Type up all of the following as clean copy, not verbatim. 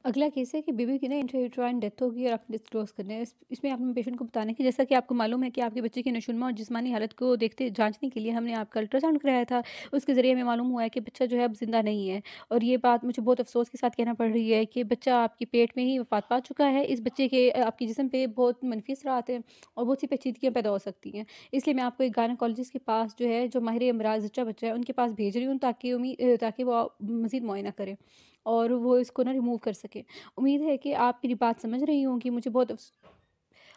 अगला केस है कि बेबी की ना इंट्रा-यूटेराइन डेथ हो गई और आपने डिस्क्लोज़ करना है। इसमें आपने पेशेंट को बताना है कि जैसा कि आपको मालूम है कि आपके बच्चे की नशोनुमा और जिस्मानी हालत को देखते जाँचने के लिए हमने आपका अल्ट्रासाउंड कराया था। उसके ज़रिए हमें मालूम हुआ है कि बच्चा जो है अब ज़िंदा नहीं है और ये बात मुझे बहुत अफ़सोस के साथ कहना पड़ रही है कि बच्चा आपके पेट में ही वफ़ात पा चुका है। इस बच्चे के आपके जिस्म पे बहुत मनफ़ी असरात हैं और बहुत सी पेचीदगियाँ पैदा हो सकती हैं। इसलिए मैं आपको एक गायनेकोलॉजिस्ट के पास जो है, जो माहिर अमराज़ जच्चा बच्चा है, उनके पास भेज रही हूँ ताकि वो मज़ीद मुआयना करें और वो इसको ना रिमूव कर सकें। उम्मीद है कि आप मेरी बात समझ रही होंगी। मुझे बहुत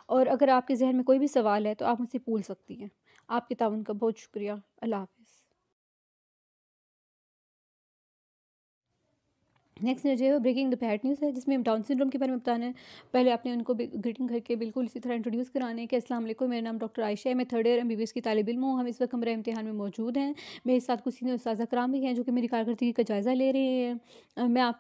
और अगर आपके ज़हन में कोई भी सवाल है तो आप मुझसे पूछ सकती हैं। आपके ताउन का बहुत शुक्रिया। अल्लाह हाफ़िज़। नेक्स्ट जो है वो ब्रेकिंग द बैड न्यूज़ है, जिसमें डाउन सिंड्रोम के बारे में बताना है। पहले आपने उनको ग्रीटिंग करके बिल्कुल इसी तरह इंट्रोड्यूस कराना है कि अस्सलाम वालेकुम, मेरा नाम डॉक्टर आयशा है, मैं थर्ड ईयर एमबीबीएस की तालिब इल्म हूँ। हम इस वक्त कमरा इम्तिहान में मौजूद हैं। मेरे साथ कुछ सीनियर उस्ताज़ा कराम भी हैं जो कि मेरी कारकर्दगी का जायज़ा ले रहे हैं। मैं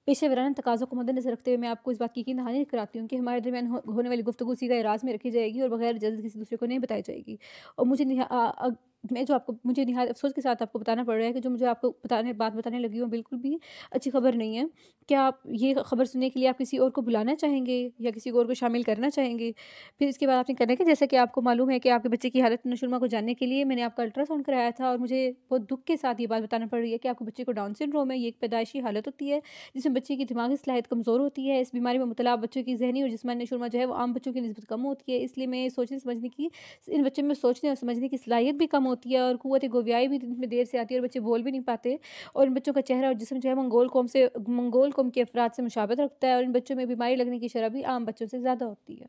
पेशेवराना तकाज़ों को मद्देनज़र रखते हुए मैं आपको इस बात की यकीन दहानी कराती हूँ कि हमारे दरमियान होने वाली गुफ्तगू सीधा राज़ में रखी जाएगी और बगैर इजाज़त किसी दूसरे को नहीं बताई जाएगी। और मैं जो आपको मुझे निहायत अफ़सोस के साथ आपको बताना पड़ रहा है कि जो मुझे आपको बात बताने लगी हूँ बिल्कुल भी अच्छी खबर नहीं है। क्या आप ये खबर सुनने के लिए आप किसी और को बुलाना चाहेंगे या किसी और को शामिल करना चाहेंगे? फिर इसके बाद आपने करना है कि जैसा कि आपको मालूम है कि आपके बच्चे की हालत नशोनुमा को जानने के लिए मैंने आपका अल्ट्रासाउंड कराया था और मुझे बहुत दुःख के साथ ये बात बताना पड़ रही है कि आपके बच्चे को डाउन सिंड्रोम है। ये एक पैदाइशी हालत होती है जिसमें बच्चे की दिमागी सलाहियत कमज़ोर होती है। इस बीमारी में मुब्तला बच्चों की ज़हनी और जिस्मानी नशोनुमा जो है वो आम बच्चों की निस्बत कम होती है। इसलिए मैं सोचने समझने की इन बच्चों में सोचने और समझने की सलाहियत भी कम होती है और क़ुव्वत गोवियाई भी इनमें देर से आती है और बच्चे बोल भी नहीं पाते। और इन बच्चों का चेहरा और जिस्म जो है मंगोल कौम के अफ़राद से मुशाबहत रखता है और इन बच्चों में बीमारी लगने की शरह भी आम बच्चों से ज़्यादा होती है।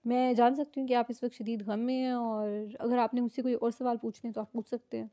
मैं जान सकती हूँ कि आप इस वक़्त शदीद गम में हैं और अगर आपने मुझसे कोई और सवाल पूछने हैं तो आप पूछ सकते हैं।